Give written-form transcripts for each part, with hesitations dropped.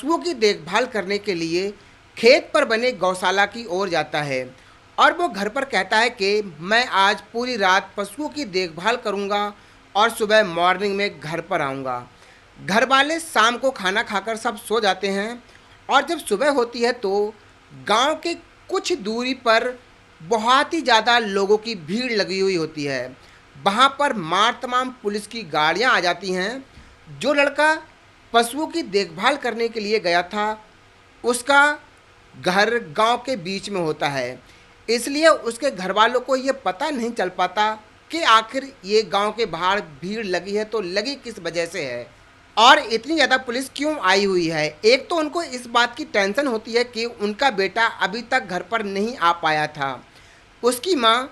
पशुओं की देखभाल करने के लिए खेत पर बने गौशाला की ओर जाता है और वो घर पर कहता है कि मैं आज पूरी रात पशुओं की देखभाल करूंगा और सुबह मॉर्निंग में घर पर आऊंगा। घर वाले शाम को खाना खाकर सब सो जाते हैं और जब सुबह होती है तो गांव के कुछ दूरी पर बहुत ही ज़्यादा लोगों की भीड़ लगी हुई होती है। वहाँ पर मार तमाम पुलिस की गाड़ियाँ आ जाती हैं। जो लड़का पशुओं की देखभाल करने के लिए गया था उसका घर गांव के बीच में होता है, इसलिए उसके घर वालों को ये पता नहीं चल पाता कि आखिर ये गांव के बाहर भीड़ लगी है तो लगी किस वजह से है और इतनी ज़्यादा पुलिस क्यों आई हुई है। एक तो उनको इस बात की टेंशन होती है कि उनका बेटा अभी तक घर पर नहीं आ पाया था। उसकी माँ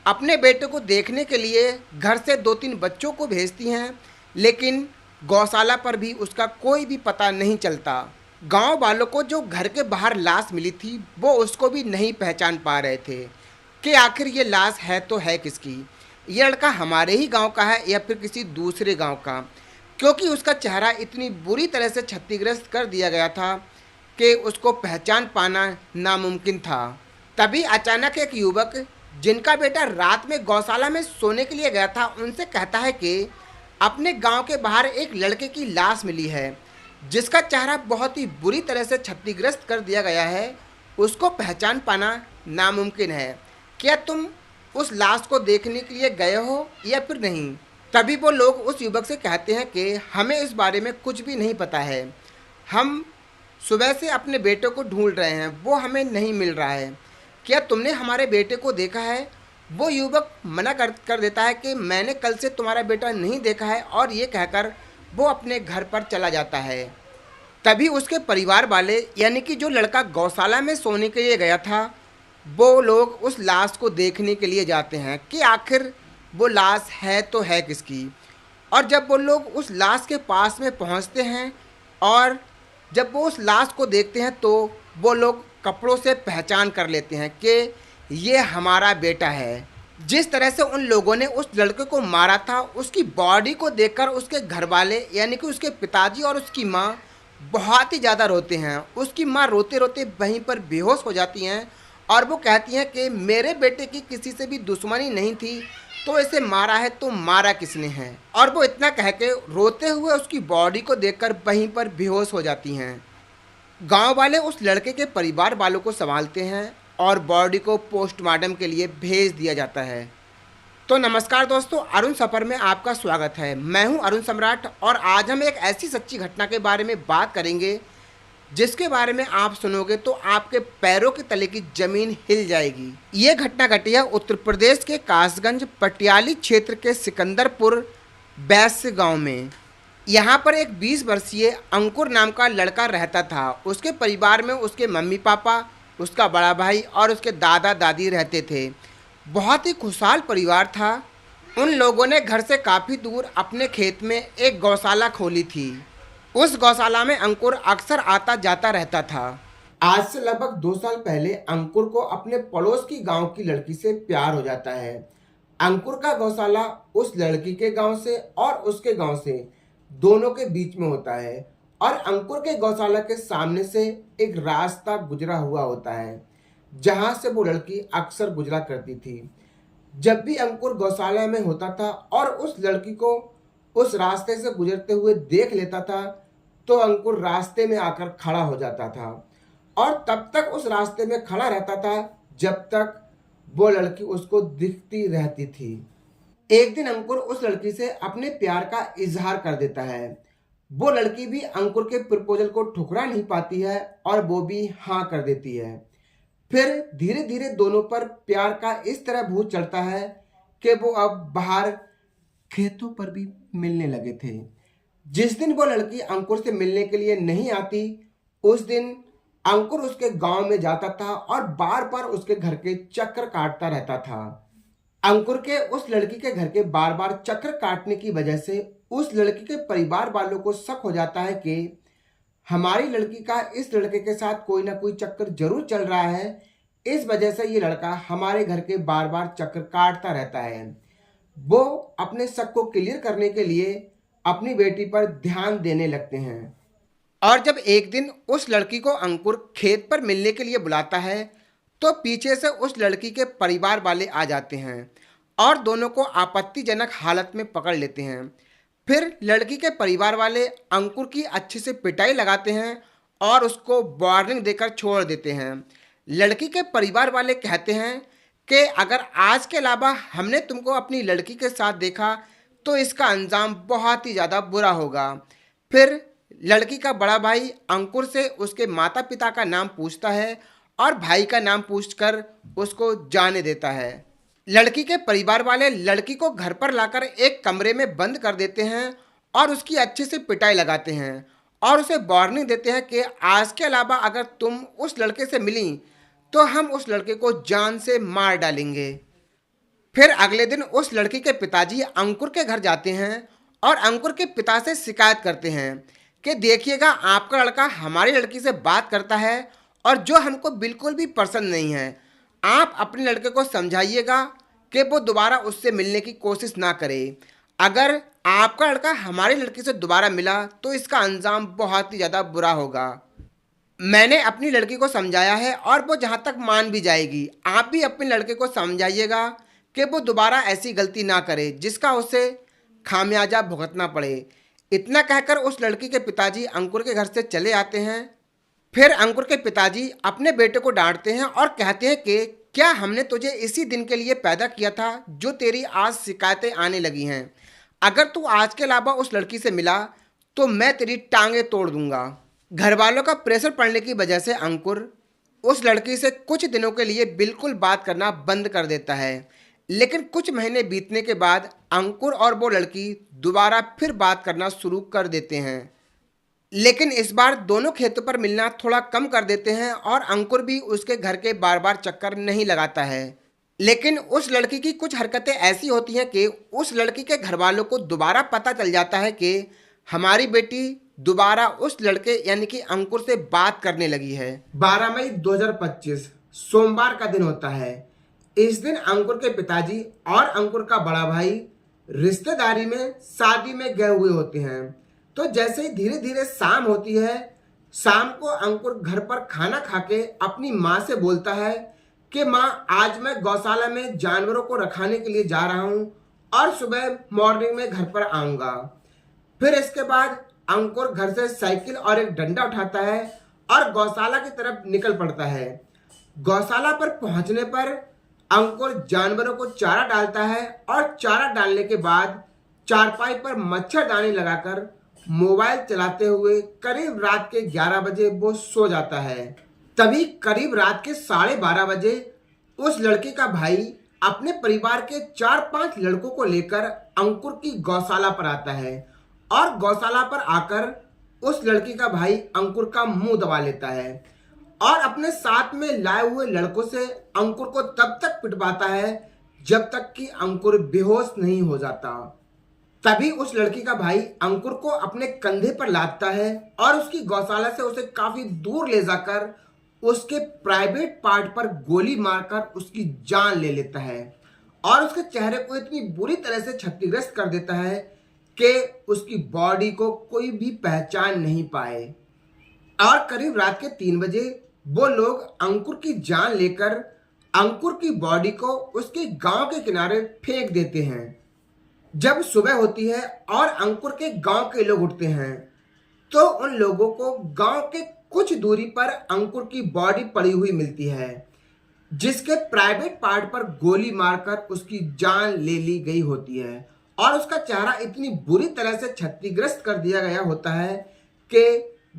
अपने बेटे को देखने के लिए घर से 2-3 बच्चों को भेजती हैं, लेकिन गौशाला पर भी उसका कोई भी पता नहीं चलता। गांव वालों को जो घर के बाहर लाश मिली थी वो उसको भी नहीं पहचान पा रहे थे कि आखिर ये लाश है तो है किसकी, ये लड़का हमारे ही गांव का है या फिर किसी दूसरे गांव का, क्योंकि उसका चेहरा इतनी बुरी तरह से क्षतिग्रस्त कर दिया गया था कि उसको पहचान पाना नामुमकिन था। तभी अचानक एक युवक जिनका बेटा रात में गौशाला में सोने के लिए गया था उनसे कहता है कि अपने गांव के बाहर एक लड़के की लाश मिली है जिसका चेहरा बहुत ही बुरी तरह से क्षतिग्रस्त कर दिया गया है, उसको पहचान पाना नामुमकिन है। क्या तुम उस लाश को देखने के लिए गए हो या फिर नहीं? तभी वो लोग उस युवक से कहते हैं कि हमें इस बारे में कुछ भी नहीं पता है, हम सुबह से अपने बेटे को ढूंढ रहे हैं, वो हमें नहीं मिल रहा है, क्या तुमने हमारे बेटे को देखा है? वो युवक मना कर देता है कि मैंने कल से तुम्हारा बेटा नहीं देखा है और ये कहकर वो अपने घर पर चला जाता है। तभी उसके परिवार वाले यानी कि जो लड़का गौशाला में सोने के लिए गया था वो लोग उस लाश को देखने के लिए जाते हैं कि आखिर वो लाश है तो है किसकी। और जब वो लोग उस लाश के पास में पहुंचते हैं और जब वो उस लाश को देखते हैं तो वो लोग कपड़ों से पहचान कर लेते हैं कि ये हमारा बेटा है। जिस तरह से उन लोगों ने उस लड़के को मारा था उसकी बॉडी को देखकर उसके घर वाले यानी कि उसके पिताजी और उसकी माँ बहुत ही ज़्यादा रोते हैं। उसकी माँ रोते रोते वहीं पर बेहोश हो जाती हैं और वो कहती हैं कि मेरे बेटे की किसी से भी दुश्मनी नहीं थी तो इसे मारा है तो मारा किसने है। और वो इतना कह के रोते हुए उसकी बॉडी को देखकर वहीं पर बेहोश हो जाती हैं। गांव वाले उस लड़के के परिवार वालों को संभालते हैं और बॉडी को पोस्टमार्टम के लिए भेज दिया जाता है। तो नमस्कार दोस्तों, अरुण सफ़र में आपका स्वागत है। मैं हूं अरुण सम्राट और आज हम एक ऐसी सच्ची घटना के बारे में बात करेंगे जिसके बारे में आप सुनोगे तो आपके पैरों के तले की ज़मीन हिल जाएगी। ये घटना घटी है उत्तर प्रदेश के कासगंज पटियाली क्षेत्र के सिकंदरपुर बैस्य गाँव में। यहाँ पर एक 20 वर्षीय अंकुर नाम का लड़का रहता था। उसके परिवार में उसके मम्मी पापा, उसका बड़ा भाई और उसके दादा दादी रहते थे। बहुत ही खुशहाल परिवार था। उन लोगों ने घर से काफ़ी दूर अपने खेत में एक गौशाला खोली थी। उस गौशाला में अंकुर अक्सर आता जाता रहता था। आज से लगभग 2 साल पहले अंकुर को अपने पड़ोस की गांव की लड़की से प्यार हो जाता है। अंकुर का गौशाला उस लड़की के गांव से और उसके गांव से दोनों के बीच में होता है और अंकुर के गौशाला के सामने से एक रास्ता गुजरा हुआ होता है जहां से वो लड़की अक्सर गुजरा करती थी। जब भी अंकुर गौशाला में होता था और उस लड़की को उस रास्ते से गुजरते हुए देख लेता था तो अंकुर रास्ते में आकर खड़ा हो जाता था और तब तक उस रास्ते में खड़ा रहता था जब तक वो लड़की उसको दिखती रहती थी। एक दिन अंकुर उस लड़की से अपने प्यार का इजहार कर देता है। वो लड़की भी अंकुर के प्रपोजल को ठुकरा नहीं पाती है और वो भी हाँ कर देती है। फिर धीरे धीरे दोनों पर प्यार का इस तरह भूत चढ़ता है कि वो अब बाहर खेतों पर भी मिलने लगे थे। जिस दिन वो लड़की अंकुर से मिलने के लिए नहीं आती उस दिन अंकुर उसके गांव में जाता था और बार बार उसके घर के चक्कर काटता रहता था। अंकुर के उस लड़की के घर के बार बार चक्कर काटने की वजह से उस लड़की के परिवार वालों को शक हो जाता है कि हमारी लड़की का इस लड़के के साथ कोई ना कोई चक्कर जरूर चल रहा है, इस वजह से ये लड़का हमारे घर के बार बार चक्कर काटता रहता है। वो अपने शक को क्लियर करने के लिए अपनी बेटी पर ध्यान देने लगते हैं। और जब एक दिन उस लड़की को अंकुर खेत पर मिलने के लिए बुलाता है, तो पीछे से उस लड़की के परिवार वाले आ जाते हैं और दोनों को आपत्तिजनक हालत में पकड़ लेते हैं। फिर लड़की के परिवार वाले अंकुर की अच्छे से पिटाई लगाते हैं और उसको वार्निंग देकर छोड़ देते हैं। लड़की के परिवार वाले कहते हैं कि अगर आज के अलावा हमने तुमको अपनी लड़की के साथ देखा तो इसका अंजाम बहुत ही ज़्यादा बुरा होगा। फिर लड़की का बड़ा भाई अंकुर से उसके माता पिता का नाम पूछता है और भाई का नाम पूछकर उसको जाने देता है। लड़की के परिवार वाले लड़की को घर पर लाकर एक कमरे में बंद कर देते हैं और उसकी अच्छे से पिटाई लगाते हैं और उसे वार्निंग देते हैं कि आज के अलावा अगर तुम उस लड़के से मिली तो हम उस लड़के को जान से मार डालेंगे। फिर अगले दिन उस लड़की के पिताजी अंकुर के घर जाते हैं और अंकुर के पिता से शिकायत करते हैं कि देखिएगा, आपका लड़का हमारी लड़की से बात करता है और जो हमको बिल्कुल भी पसंद नहीं है। आप अपने लड़के को समझाइएगा कि वो दोबारा उससे मिलने की कोशिश ना करे। अगर आपका लड़का हमारी लड़की से दोबारा मिला तो इसका अंजाम बहुत ही ज़्यादा बुरा होगा। मैंने अपनी लड़की को समझाया है और वो जहाँ तक मान भी जाएगी। आप भी अपने लड़के को समझाइएगा कि वो दोबारा ऐसी गलती ना करे जिसका उसे खामियाजा भुगतना पड़े। इतना कहकर उस लड़की के पिताजी अंकुर के घर से चले आते हैं। फिर अंकुर के पिताजी अपने बेटे को डांटते हैं और कहते हैं कि क्या हमने तुझे इसी दिन के लिए पैदा किया था जो तेरी आज शिकायतें आने लगी हैं। अगर तू आज के अलावा उस लड़की से मिला तो मैं तेरी टांगें तोड़ दूंगा। घर वालों का प्रेशर पड़ने की वजह से अंकुर उस लड़की से कुछ दिनों के लिए बिल्कुल बात करना बंद कर देता है। लेकिन कुछ महीने बीतने के बाद अंकुर और वो लड़की दोबारा फिर बात करना शुरू कर देते हैं। लेकिन इस बार दोनों खेतों पर मिलना थोड़ा कम कर देते हैं और अंकुर भी उसके घर के बार बार चक्कर नहीं लगाता है। लेकिन उस लड़की की कुछ हरकतें ऐसी होती हैं कि उस लड़की के घर वालों को दोबारा पता चल जाता है कि हमारी बेटी दोबारा उस लड़के यानी कि अंकुर से बात करने लगी है। 12 मई 2025 सोमवार का दिन होता है। इस दिन अंकुर के पिताजी और अंकुर का बड़ा भाई रिश्तेदारी में शादी में गए हुए होते हैं। तो जैसे ही धीरे धीरे शाम होती है, शाम को अंकुर घर पर खाना खाके अपनी माँ से बोलता है कि माँ, आज मैं गौशाला में जानवरों को रखाने के लिए जा रहा हूँ और सुबह मॉर्निंग में घर पर आऊँगा। फिर इसके बाद अंकुर घर से साइकिल और एक डंडा उठाता है और गौशाला की तरफ निकल पड़ता है। गौशाला पर पहुंचने पर अंकुर जानवरों को चारा डालता है और चारा डालने के बाद चारपाई पर मच्छरदानी लगाकर मोबाइल चलाते हुए करीब रात के 11 बजे वो सो जाता है। तभी करीब रात के 12:30 बजे उस लड़के का भाई अपने परिवार के 4-5 लड़कों को लेकर अंकुर की गौशाला पर आता है और गौशाला पर आकर उस लड़की का भाई अंकुर का मुंह दबा लेता है और अपने साथ में लाए हुए लड़कों से अंकुर को तब तक पिटवाता है जब तक कि अंकुर बेहोश नहीं हो जाता। तभी उस लड़की का भाई अंकुर को अपने कंधे पर लादता है और उसकी गौशाला से उसे काफी दूर ले जाकर उसके प्राइवेट पार्ट पर गोली मारकर उसकी जान ले लेता है और उसके चेहरे को इतनी बुरी तरह से क्षतिग्रस्त कर देता है कि उसकी बॉडी को कोई भी पहचान नहीं पाए। और करीब रात के 3 बजे वो लोग अंकुर की जान लेकर अंकुर की बॉडी को उसके गांव के किनारे फेंक देते हैं। जब सुबह होती है और अंकुर के गांव के लोग उठते हैं तो उन लोगों को गांव के कुछ दूरी पर अंकुर की बॉडी पड़ी हुई मिलती है जिसके प्राइवेट पार्ट पर गोली मारकर उसकी जान ले ली गई होती है और उसका चेहरा इतनी बुरी तरह से क्षतिग्रस्त कर दिया गया होता है कि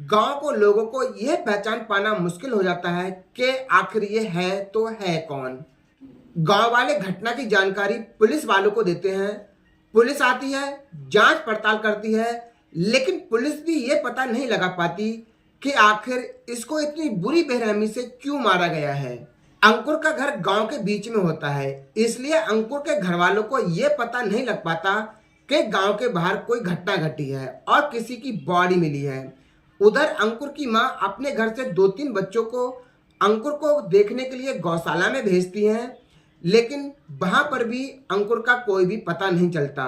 गांव को लोगों को यह पहचान पाना मुश्किल हो जाता है कि आखिर ये है तो है कौन। गांव वाले घटना की जानकारी पुलिस वालों को देते हैं। पुलिस आती है, जांच पड़ताल करती है, लेकिन पुलिस भी ये पता नहीं लगा पाती कि आखिर इसको इतनी बुरी बेरहमी से क्यों मारा गया है। अंकुर का घर गांव के बीच में होता है, इसलिए अंकुर के घर वालों को यह पता नहीं लग पाता कि गांव के बाहर कोई घटना घटी है और किसी की बॉडी मिली है। उधर अंकुर की माँ अपने घर से 2-3 बच्चों को अंकुर को देखने के लिए गौशाला में भेजती हैं, लेकिन वहां पर भी अंकुर का कोई भी पता नहीं चलता।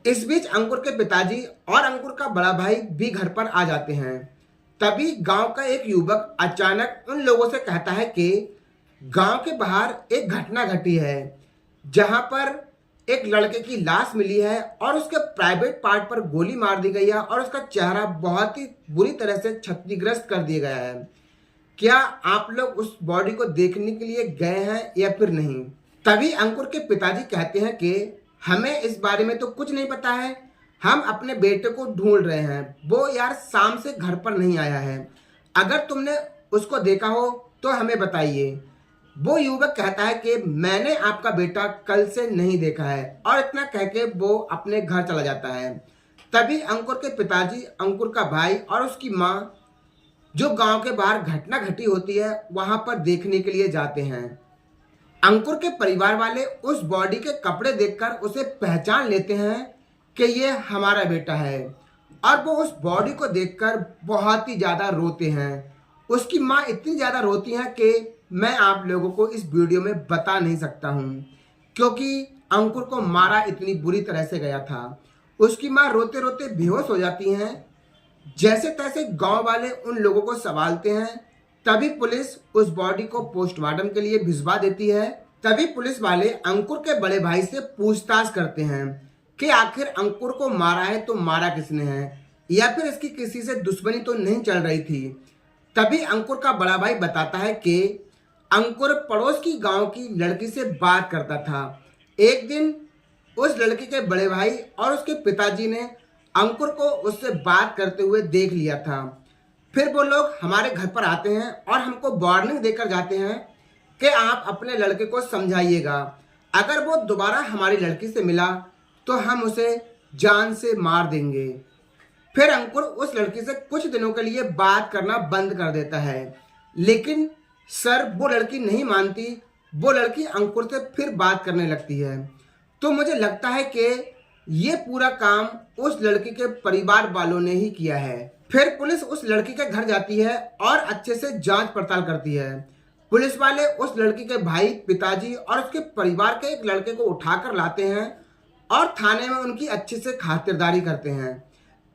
इस बीच अंकुर के पिताजी और अंकुर का बड़ा भाई भी घर पर आ जाते हैं। तभी गांव का एक युवक अचानक उन लोगों से कहता है कि गांव के बाहर एक घटना घटी है, जहां पर एक लड़के की लाश मिली है और उसके प्राइवेट पार्ट पर गोली मार दी गई है और उसका चेहरा बहुत ही बुरी तरह से क्षतिग्रस्त कर दिया गया है। क्या आप लोग उस बॉडी को देखने के लिए गए हैं या फिर नहीं? तभी अंकुर के पिताजी कहते हैं कि हमें इस बारे में तो कुछ नहीं पता है, हम अपने बेटे को ढूंढ रहे हैं, वो यार शाम से घर पर नहीं आया है, अगर तुमने उसको देखा हो तो हमें बताइए। वो युवक कहता है कि मैंने आपका बेटा कल से नहीं देखा है, और इतना कह के वो अपने घर चला जाता है। तभी अंकुर के पिताजी, अंकुर का भाई और उसकी माँ, जो गांव के बाहर घटना घटी होती है वहां पर देखने के लिए जाते हैं। अंकुर के परिवार वाले उस बॉडी के कपड़े देखकर उसे पहचान लेते हैं कि ये हमारा बेटा है, और वो उस बॉडी को देखकर बहुत ही ज़्यादा रोते हैं। उसकी माँ इतनी ज़्यादा रोती हैं कि मैं आप लोगों को इस वीडियो में बता नहीं सकता हूँ, क्योंकि अंकुर को मारा इतनी बुरी तरह से गया था। उसकी माँ रोते रोते बेहोश हो जाती हैं। जैसे तैसे गांव वाले उन लोगों को संभालते हैं। तभी पुलिस उस बॉडी को पोस्टमार्टम के लिए भिजवा देती है। तभी पुलिस वाले अंकुर के बड़े भाई से पूछताछ करते हैं कि आखिर अंकुर को मारा है तो मारा किसने है, या फिर इसकी किसी से दुश्मनी तो नहीं चल रही थी। तभी अंकुर का बड़ा भाई बताता है कि अंकुर पड़ोस की गांव की लड़की से बात करता था। एक दिन उस लड़की के बड़े भाई और उसके पिताजी ने अंकुर को उससे बात करते हुए देख लिया था। फिर वो लोग हमारे घर पर आते हैं और हमको वार्निंग देकर जाते हैं कि आप अपने लड़के को समझाइएगा, अगर वो दोबारा हमारी लड़की से मिला तो हम उसे जान से मार देंगे। फिर अंकुर उस लड़की से कुछ दिनों के लिए बात करना बंद कर देता है, लेकिन सर वो लड़की नहीं मानती। वो लड़की अंकुर से फिर बात करने लगती है। तो मुझे लगता है कि ये पूरा काम उस लड़की के परिवार वालों ने ही किया है। फिर पुलिस उस लड़की के घर जाती है और अच्छे से जांच पड़ताल करती है। पुलिस वाले उस लड़की के भाई, पिताजी और उसके परिवार के एक लड़के को उठाकर लाते हैं और थाने में उनकी अच्छे से खातिरदारी करते हैं।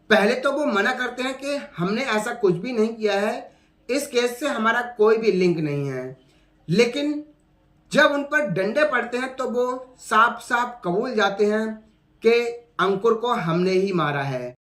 पहले तो वो मना करते हैं कि हमने ऐसा कुछ भी नहीं किया है, इस केस से हमारा कोई भी लिंक नहीं है। लेकिन जब उन पर डंडे पड़ते हैं तो वो साफ साफ कबूल जाते हैं कि अंकुर को हमने ही मारा है।